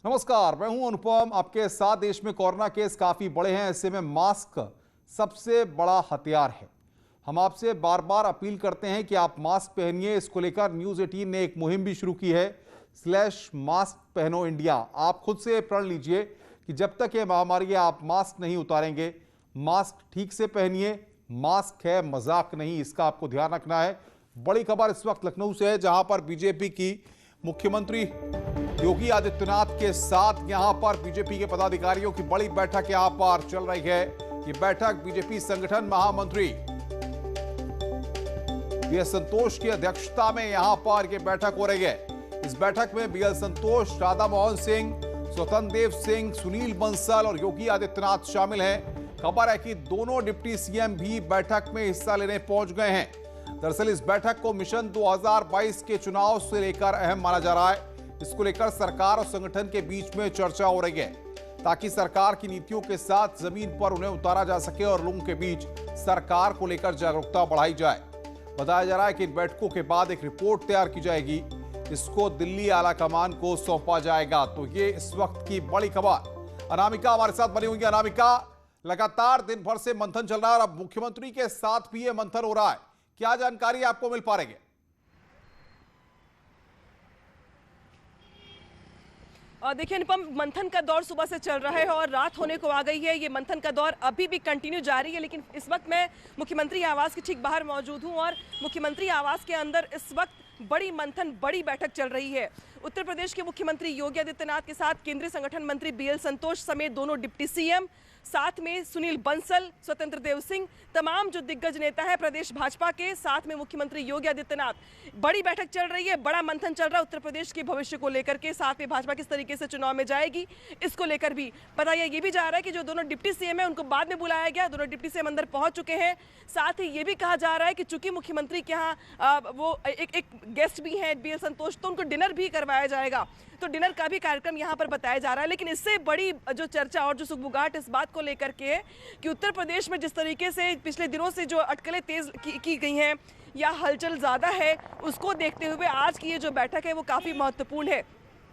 नमस्कार, मैं हूं अनुपम। आपके साथ देश में कोरोना केस काफी बड़े हैं, ऐसे में मास्क सबसे बड़ा हथियार है। हम आपसे बार बार अपील करते हैं कि आप मास्क पहनिए। इसको लेकर न्यूज़ 18 ने एक मुहिम भी शुरू की है, /मास्क पहनो इंडिया। आप खुद से प्रण लीजिए कि जब तक ये महामारी है आप मास्क नहीं उतारेंगे। मास्क ठीक से पहनिए, मास्क है मजाक नहीं, इसका आपको ध्यान रखना है। बड़ी खबर इस वक्त लखनऊ से है, जहां पर बीजेपी की मुख्यमंत्री योगी आदित्यनाथ के साथ यहां पर बीजेपी के पदाधिकारियों की बड़ी बैठक यहां पर चल रही है। ये बैठक बीजेपी संगठन महामंत्री बीएल संतोष की अध्यक्षता में यहां पर यह बैठक हो रही है। इस बैठक में बीएल संतोष, राधा मोहन सिंह, स्वतंत्र देव सिंह, सुनील बंसल और योगी आदित्यनाथ शामिल हैं। खबर है कि दोनों डिप्टी सीएम भी बैठक में हिस्सा लेने पहुंच गए हैं। दरअसल इस बैठक को मिशन 2022 के चुनाव से लेकर अहम माना जा रहा है। इसको लेकर सरकार और संगठन के बीच में चर्चा हो रही है, ताकि सरकार की नीतियों के साथ जमीन पर उन्हें उतारा जा सके और लोगों के बीच सरकार को लेकर जागरूकता बढ़ाई जाए। बताया जा रहा है कि इन बैठकों के बाद एक रिपोर्ट तैयार की जाएगी, इसको दिल्ली आला कमान को सौंपा जाएगा। तो ये इस वक्त की बड़ी खबर। अनामिका हमारे साथ बनी हुई है। अनामिका, लगातार दिन भर से मंथन चल रहा है और अब मुख्यमंत्री के साथ भी ये मंथन हो रहा है, क्या जानकारी आपको मिल पा रही है? देखिए अनुपम, मंथन का दौर सुबह से चल रहा है और रात होने को आ गई है। ये मंथन का दौर अभी भी कंटिन्यू जारी है, लेकिन इस वक्त मैं मुख्यमंत्री आवास के ठीक बाहर मौजूद हूं और मुख्यमंत्री आवास के अंदर इस वक्त बड़ी मंथन, बड़ी बैठक चल रही है। उत्तर प्रदेश के मुख्यमंत्री योगी आदित्यनाथ के साथ केंद्रीय संगठन मंत्री बीएल संतोष समेत दोनों डिप्टी सीएम, साथ में सुनील बंसल, स्वतंत्र देव सिंह, तमाम जो दिग्गज नेता है प्रदेश भाजपा के, साथ में मुख्यमंत्री योगी आदित्यनाथ। बड़ी बैठक चल रही है, बड़ा मंथन चल रहा है उत्तर प्रदेश के भविष्य को लेकर के, साथ में भाजपा किस तरीके से चुनाव में जाएगी इसको लेकर भी बताया। ये भी जा रहा है कि जो दोनों डिप्टी सीएम है उनको बाद में बुलाया गया, दोनों डिप्टी सीएम अंदर पहुंच चुके हैं। साथ ही ये भी कहा जा रहा है कि चूंकि मुख्यमंत्री के यहाँ वो एक गेस्ट भी हैं बीएल संतोष, तो उनको डिनर भी करवाया जाएगा। तो डिनर का भी कार्यक्रम यहाँ पर बताया जा रहा है। लेकिन इससे बड़ी जो चर्चा और जो सुगबुगाहट इस बात को लेकर के है कि उत्तर प्रदेश में जिस तरीके से पिछले दिनों से जो अटकलें तेज की गई हैं या हलचल ज़्यादा है, उसको देखते हुए आज की ये जो बैठक है वो काफ़ी महत्वपूर्ण है।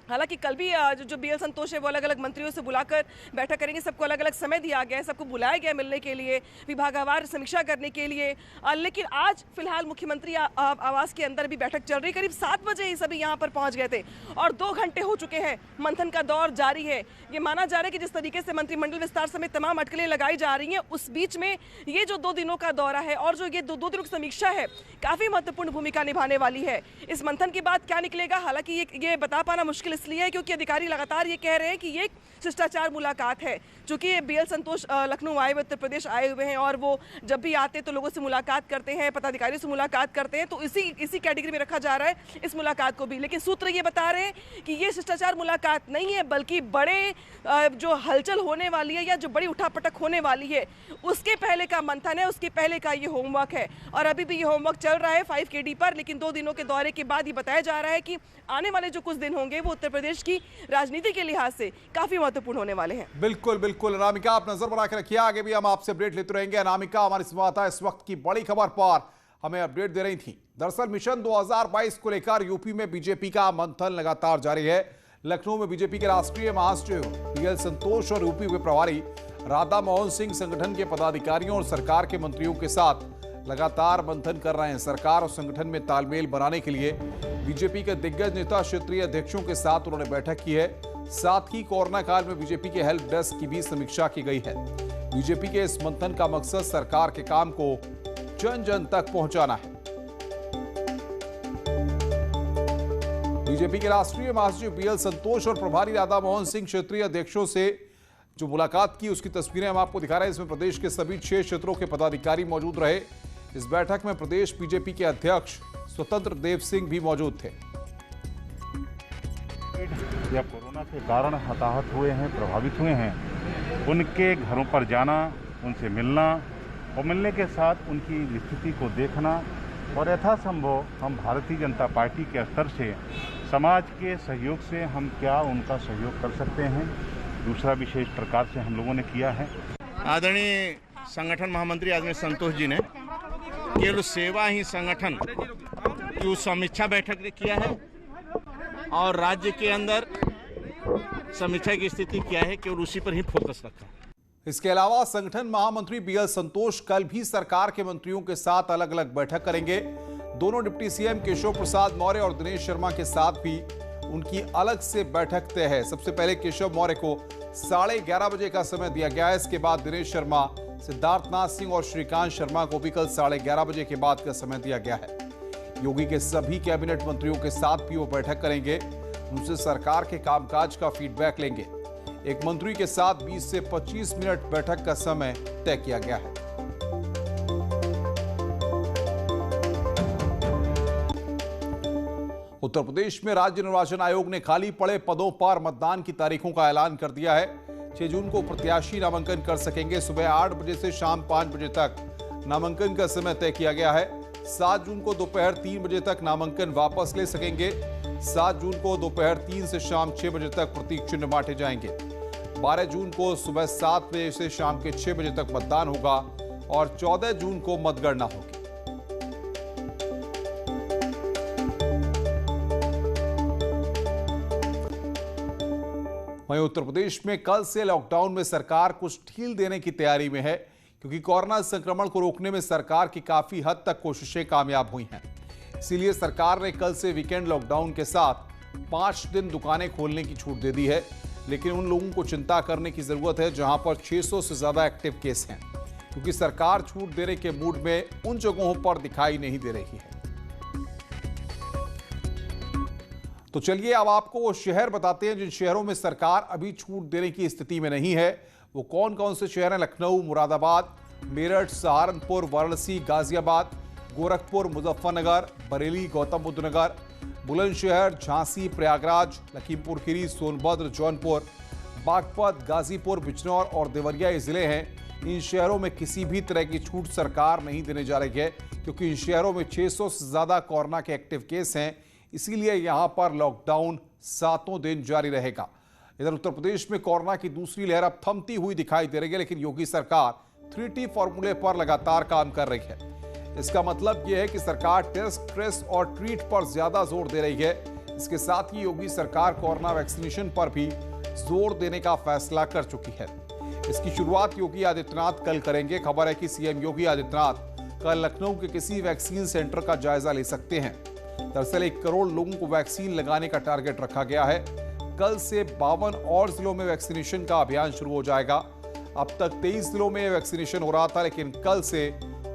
हालांकि कल भी जो बीएल संतोष है वो अलग अलग मंत्रियों से बुलाकर बैठक करेंगे। सबको अलग अलग समय दिया गया है, सबको बुलाया गया मिलने के लिए, विभागवार समीक्षा करने के लिए। लेकिन आज फिलहाल मुख्यमंत्री आवास के अंदर भी बैठक चल रही। करीब 7 बजे ही सभी यहाँ पर पहुँच गए थे और 2 घंटे हो चुके हैं। मंथन का दौर जारी है। ये माना जा रहा है कि जिस तरीके से मंत्रिमंडल विस्तार समेत तमाम अटकलें लगाई जा रही हैं, उस बीच में ये जो 2 दिनों का दौरा है और जो ये 2 दिनों की समीक्षा है काफ़ी महत्वपूर्ण भूमिका निभाने वाली है। इस मंथन के बाद क्या निकलेगा, हालांकि ये बता पाना मुश्किल इसलिए है क्योंकि अधिकारी लगातार ये कह रहे हैं कि ये शिष्टाचार मुलाकात है। चूंकि बीएल संतोष लखनऊ आए हुए, उत्तर प्रदेश आए हुए हैं और वो जब भी आते तो लोगों से मुलाकात करते हैं, पदाधिकारियों से मुलाकात करते हैं, तो इसी कैटेगरी में रखा जा रहा है इस मुलाकात को भी। लेकिन सूत्र ये बता रहे हैं कि ये शिष्टाचार मुलाकात नहीं है, बल्कि बड़े जो हलचल होने वाली है या जो बड़ी उठापटक होने वाली है उसके पहले का मंथन है, उसके पहले का ये होमवर्क है। और अभी भी ये होमवर्क चल रहा है 5KD पर। लेकिन 2 दिनों के दौरे के बाद ये बताया जा रहा है कि आने वाले जो कुछ दिन होंगे वो उत्तर प्रदेश की राजनीति के लिहाज से काफी महत्वपूर्ण होने वाले हैं। बिल्कुल बिल्कुल अनामिका, आप नजर बना के रखिए, आगे भी हम आपसे अपडेट लेते रहेंगे। अनामिका हमारी संवाददाता इस वक्त की बड़ी खबर पर हमें अपडेट दे रही थी। दरअसल मिशन 2022 को लेकर यूपी में बीजेपी का मंथन लगातार जारी है। लखनऊ में बीजेपी के राष्ट्रीय महासचिव बीएल संतोष और यूपी के प्रभारी राधा मोहन सिंह संगठन के पदाधिकारियों और सरकार के मंत्रियों के साथ लगातार मंथन कर रहे हैं। सरकार और संगठन में तालमेल बनाने के लिए बीजेपी के दिग्गज नेता, क्षेत्रीय अध्यक्षों के साथ उन्होंने बैठक की है। साथ ही कोरोना काल में बीजेपी के हेल्प डेस्क की भी समीक्षा की गई है। बीजेपी के इस मंथन का मकसद सरकार के काम को जन जन तक पहुंचाना है। बीजेपी के राष्ट्रीय महासचिव बीएल संतोष और प्रभारी राधा मोहन सिंह क्षेत्रीय अध्यक्षों से जो मुलाकात की उसकी तस्वीरें हम आपको दिखा रहे हैं। इसमें प्रदेश के सभी 6 क्षेत्रों के पदाधिकारी मौजूद रहे। इस बैठक में प्रदेश बीजेपी के अध्यक्ष स्वतंत्र देव सिंह भी मौजूद थे। या कोरोना के कारण हताहत हुए हैं, प्रभावित हुए हैं, उनके घरों पर जाना, उनसे मिलना और मिलने के साथ उनकी स्थिति को देखना और यथासंभव हम भारतीय जनता पार्टी के स्तर से समाज के सहयोग से हम क्या उनका सहयोग कर सकते हैं, दूसरा विशेष प्रकार से हम लोगों ने किया है। आदरणीय संगठन महामंत्री आदरणीय संतोष जी ने केवल सेवा ही संगठन की उस समीक्षा बैठक किया है और राज्य के अंदर समीक्षा की स्थिति क्या है, केवल उसी पर ही फोकस रखा। इसके अलावा संगठन महामंत्री बीएल संतोष कल भी सरकार के मंत्रियों के साथ अलग अलग बैठक करेंगे। दोनों डिप्टी सीएम केशव प्रसाद मौर्य और दिनेश शर्मा के साथ भी उनकी अलग से बैठक तय है। सबसे पहले केशव मौर्य को 11:30 बजे का समय दिया गया है। इसके बाद दिनेश शर्मा, सिद्धार्थनाथ सिंह और श्रीकांत शर्मा को भी कल 11:30 बजे के बाद का समय दिया गया है। योगी के सभी कैबिनेट मंत्रियों के साथ भी वो बैठक करेंगे, उनसे सरकार के कामकाज का फीडबैक लेंगे। एक मंत्री के साथ 20 से 25 मिनट बैठक का समय तय किया गया है। उत्तर प्रदेश में राज्य निर्वाचन आयोग ने खाली पड़े पदों पर मतदान की तारीखों का ऐलान कर दिया है। 6 जून को प्रत्याशी नामांकन कर सकेंगे। सुबह 8 बजे से शाम 5 बजे तक नामांकन का समय तय किया गया है। 7 जून को दोपहर 3 बजे तक नामांकन वापस ले सकेंगे। 7 जून को दोपहर 3 से शाम 6 बजे तक प्रतीक चिन्ह बांटे जाएंगे। 12 जून को सुबह 7 बजे से शाम के 6 बजे तक मतदान होगा और 14 जून को मतगणना होगी। वहीं उत्तर प्रदेश में कल से लॉकडाउन में सरकार कुछ ढील देने की तैयारी में है, क्योंकि कोरोना संक्रमण को रोकने में सरकार की काफी हद तक कोशिशें कामयाब हुई हैं। इसीलिए सरकार ने कल से वीकेंड लॉकडाउन के साथ 5 दिन दुकानें खोलने की छूट दे दी है। लेकिन उन लोगों को चिंता करने की जरूरत है जहां पर 600 से ज्यादा एक्टिव केस हैं, क्योंकि सरकार छूट देने के मूड में उन जगहों पर दिखाई नहीं दे रही है। तो चलिए अब आपको वो शहर बताते हैं जिन शहरों में सरकार अभी छूट देने की स्थिति में नहीं है। वो कौन कौन से शहर हैं? लखनऊ, मुरादाबाद, मेरठ, सहारनपुर, वाराणसी, गाजियाबाद, गोरखपुर, मुजफ्फरनगर, बरेली, गौतम बुद्ध नगर, बुलंदशहर, झांसी, प्रयागराज, लखीमपुर खीरी, सोनभद्र, जौनपुर, बागपत, गाजीपुर, बिजनौर और देवरिया ये जिले हैं। इन शहरों में किसी भी तरह की छूट सरकार नहीं देने जा रही है, क्योंकि इन शहरों में 600 से ज्यादा कोरोना के एक्टिव केस हैं। इसीलिए यहां पर लॉकडाउन 7 दिन जारी रहेगा। इधर उत्तर प्रदेश में कोरोना की दूसरी लहर अब थमती हुई दिखाई दे रही है, लेकिन योगी सरकार 3T फॉर्मूले पर लगातार काम कर रही है। इसका मतलब यह है कि सरकार टेस्ट, ट्रेस और ट्रीट पर ज्यादा जोर दे रही है। इसके साथ ही योगी सरकार कोरोना वैक्सीनेशन पर भी जोर देने का फैसला कर चुकी है। इसकी शुरुआत योगी आदित्यनाथ कल करेंगे। खबर है कि सीएम योगी आदित्यनाथ कल लखनऊ के किसी वैक्सीन सेंटर का जायजा ले सकते हैं। दरअसल 1 करोड़ लोगों को वैक्सीन लगाने का टारगेट रखा गया है। कल से 52 और जिलों में वैक्सीनेशन का अभियान शुरू हो जाएगा। अब तक 23 जिलों में वैक्सीनेशन हो रहा था, लेकिन कल से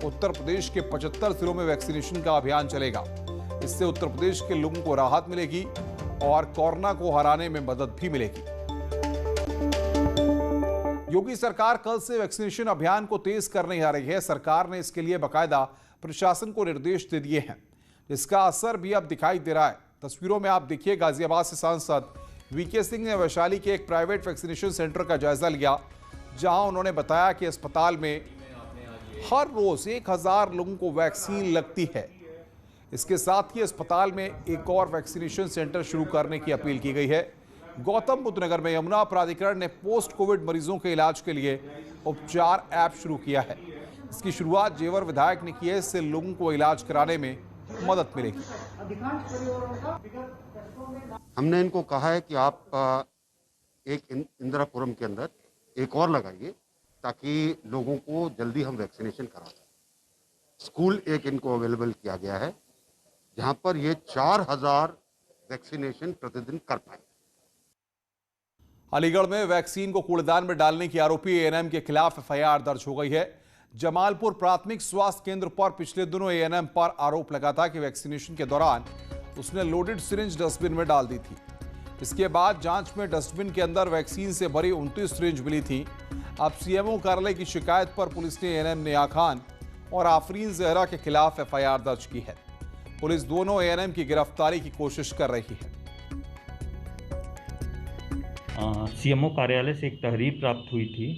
उत्तर प्रदेश के 75 जिलों में वैक्सीनेशन का अभियान चलेगा। इससे उत्तर प्रदेश के लोगों को राहत मिलेगी और कोरोना को हराने में मदद भी मिलेगी। योगी सरकार कल से वैक्सीनेशन अभियान को तेज करने जा रही है। सरकार ने इसके लिए बाकायदा प्रशासन को निर्देश दे दिए हैं, जिसका असर भी अब दिखाई दे रहा है। तस्वीरों में आप देखिए, गाजियाबाद से सांसद वीके सिंह ने वैशाली के एक प्राइवेट वैक्सीनेशन सेंटर का जायजा लिया, जहां उन्होंने बताया कि अस्पताल में हर रोज 1000 लोगों को वैक्सीन लगती है। इसके साथ ही अस्पताल में एक और वैक्सीनेशन सेंटर शुरू करने की अपील की गई है। गौतम बुद्ध नगर में यमुना प्राधिकरण ने पोस्ट कोविड मरीजों के इलाज के लिए उपचार ऐप शुरू किया है। इसकी शुरुआत जेवर विधायक ने की है। इससे लोगों को इलाज कराने में मदद मिलेगी। हमने इनको कहा है कि आप एक इंदिरापुरम के अंदर एक और लगाइए, ताकि लोगों को जल्दी हम वैक्सीनेशन करा दें। स्कूल एक इनको अवेलेबल किया गया है, जहां पर ये 4000 वैक्सीनेशन प्रतिदिन कर पाए। अलीगढ़ में वैक्सीन को कूड़ेदान में डालने की आरोपी एएनएम के खिलाफ एफआईआर दर्ज हो गई है। जमालपुर प्राथमिक स्वास्थ्य केंद्र पर पिछले दिनों एएनएम पर आरोप लगा था कि वैक्सीनेशन के दौरान उसने लोडेड सिरिंज डस्टबिन में डाल दी थी। इसके बाद जांच में डस्टबिन के अंदर वैक्सीन से भरी 29 सिरिंज मिली थी। अब सीएमओ कार्यालय की शिकायत पर पुलिस ने एएनएम नेहा खान और आफरीन जहरा के खिलाफ एफआईआर दर्ज की है। पुलिस दोनों एएनएम की गिरफ्तारी की कोशिश कर रही है। सीएमओ कार्यालय से एक तहरीर प्राप्त हुई थी,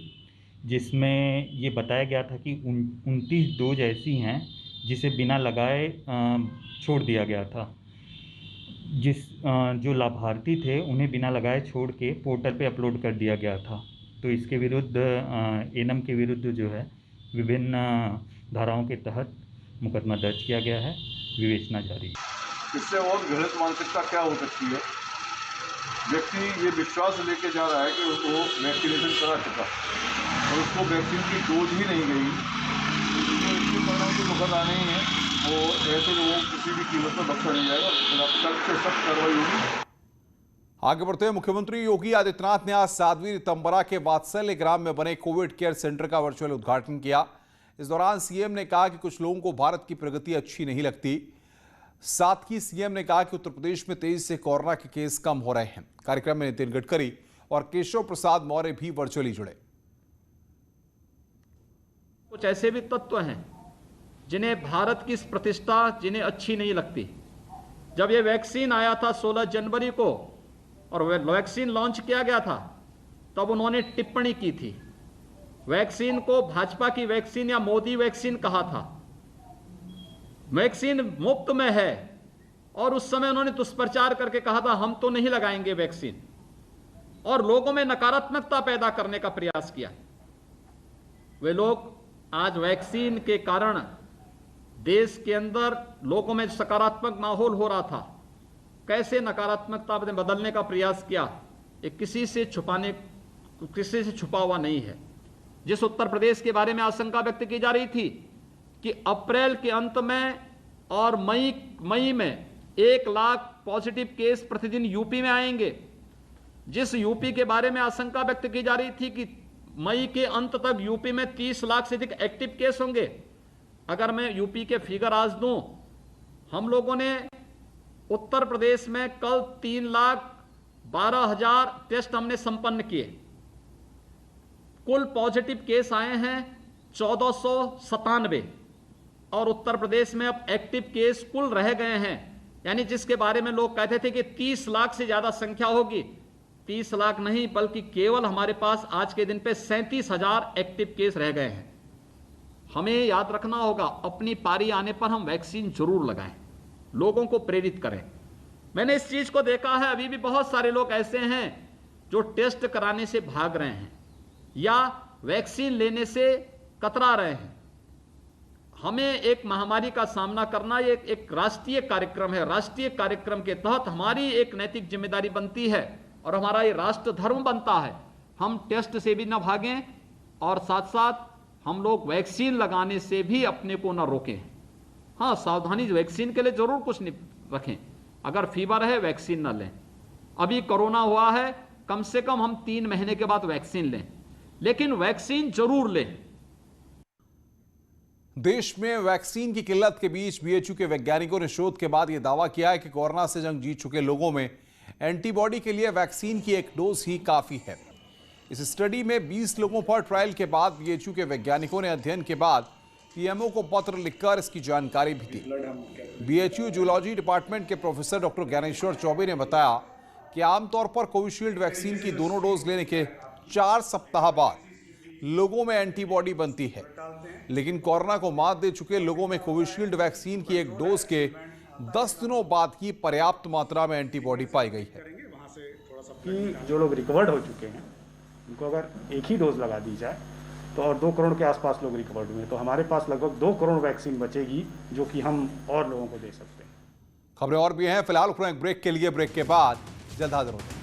जिसमें ये बताया गया था कि 29 डोज ऐसी हैं जिसे बिना लगाए छोड़ दिया गया था। जो लाभार्थी थे उन्हें बिना लगाए छोड़ के पोर्टल पे अपलोड कर दिया गया था। तो इसके विरुद्ध एएनएम के विरुद्ध जो है विभिन्न धाराओं के तहत मुकदमा दर्ज किया गया है, विवेचना जारी है। इससे और घृणित मानसिकता क्या हो सकती है? व्यक्ति ये विश्वास लेके जा रहा है कि वो वैक्सीनेशन करा चुका और उसको वैक्सीन की डोज ही नहीं गई, तो इसके परिणाम तो मुकद आने ही हैं और ऐसे लोगों को किसी भी कीमत पर बख्शा नहीं जाएगा, सख्त से सख्त कार्रवाई होगी। आगे बढ़ते हैं, मुख्यमंत्री योगी आदित्यनाथ ने आज साध्वी रितंबरा के वात्सल्य ग्राम में बने कोविड केयर सेंटर का वर्चुअल उद्घाटन किया। इस दौरान सीएम ने कहा कि कुछ लोगों को भारत की प्रगति अच्छी नहीं लगती। साथ ही सीएम ने कहा कि उत्तर प्रदेश में तेजी से कोरोना के केस कम हो रहे हैं। कार्यक्रम में नितिन गडकरी और केशव प्रसाद मौर्य भी वर्चुअली जुड़े। कुछ ऐसे भी तत्व हैं जिन्हें भारत की प्रतिष्ठा जिन्हें अच्छी नहीं लगती। जब ये वैक्सीन आया था 16 जनवरी को और वैक्सीन लॉन्च किया गया था, तब उन्होंने टिप्पणी की थी। वैक्सीन को भाजपा की वैक्सीन या मोदी वैक्सीन कहा था। वैक्सीन मुफ्त में है और उस समय उन्होंने दुष्प्रचार करके कहा था हम तो नहीं लगाएंगे वैक्सीन, और लोगों में नकारात्मकता पैदा करने का प्रयास किया। वे लोग आज वैक्सीन के कारण देश के अंदर लोगों में सकारात्मक माहौल हो रहा था, कैसे नकारात्मकता ने बदलने का प्रयास किया, ये किसी से छुपा हुआ नहीं है। जिस उत्तर प्रदेश के बारे में आशंका व्यक्त की जा रही थी कि अप्रैल के अंत में और मई में 1 लाख पॉजिटिव केस प्रतिदिन यूपी में आएंगे, जिस यूपी के बारे में आशंका व्यक्त की जा रही थी कि मई के अंत तक यूपी में 30 लाख से अधिक एक्टिव केस होंगे, अगर मैं यूपी के फिगर आज दूं, हम लोगों ने उत्तर प्रदेश में कल 3,12,000 टेस्ट हमने संपन्न किए। कुल पॉजिटिव केस आए हैं 1497 और उत्तर प्रदेश में अब एक्टिव केस कुल रह गए हैं, यानी जिसके बारे में लोग कहते थे कि 30 लाख से ज्यादा संख्या होगी, 30 लाख नहीं बल्कि केवल हमारे पास आज के दिन पे 37,000 एक्टिव केस रह गए हैं। हमें याद रखना होगा, अपनी पारी आने पर हम वैक्सीन जरूर लगाएं, लोगों को प्रेरित करें। मैंने इस चीज को देखा है, अभी भी बहुत सारे लोग ऐसे हैं जो टेस्ट कराने से भाग रहे हैं या वैक्सीन लेने से कतरा रहे हैं। हमें एक महामारी का सामना करना ये एक राष्ट्रीय कार्यक्रम है। राष्ट्रीय कार्यक्रम के तहत हमारी एक नैतिक जिम्मेदारी बनती है और हमारा ये राष्ट्र धर्म बनता है, हम टेस्ट से भी ना भागें और साथ साथ हम लोग वैक्सीन लगाने से भी अपने को ना रोकें। हाँ, सावधानी वैक्सीन के लिए जरूर कुछ नहीं रखें, अगर फीवर है वैक्सीन ना लें। अभी कोरोना हुआ है, कम से कम हम 3 महीने के बाद वैक्सीन लें, लेकिन वैक्सीन जरूर लें। देश में वैक्सीन की किल्लत के बीच बीएचयू के वैज्ञानिकों ने शोध के बाद यह दावा किया है कि कोरोना से जंग जीत चुके लोगों में एंटीबॉडी के लिए वैक्सीन की 1 डोज ही काफी है। इस स्टडी में 20 लोगों पर ट्रायल के बाद बीएचयू के वैज्ञानिकों ने अध्ययन के बाद पीएमओ को पत्र लिखकर इसकी जानकारी भी दी। बीएचयू जूलॉजी डिपार्टमेंट के प्रोफेसर डॉक्टर ज्ञानेश्वर चौबे ने बताया कि आमतौर पर कोविशील्ड वैक्सीन की दोनों डोज लेने के 4 सप्ताह बाद लोगों में एंटीबॉडी बनती है, लेकिन कोरोना को मात दे चुके लोगों में कोविशील्ड वैक्सीन की 1 डोज के 10 दिनों बाद ही पर्याप्त मात्रा में एंटीबॉडी पाई गई है। कि जो लोग रिकवर्ड हो चुके हैं उनको अगर 1 ही डोज लगा दी जाए तो और 2 करोड़ के आसपास लोग रिकवर्ड हुए, तो हमारे पास लगभग 2 करोड़ वैक्सीन बचेगी जो कि हम और लोगों को दे सकते हैं। खबरें और भी हैं, फिलहाल ब्रेक के लिए, ब्रेक के बाद जल्द हाजिर होते हैं।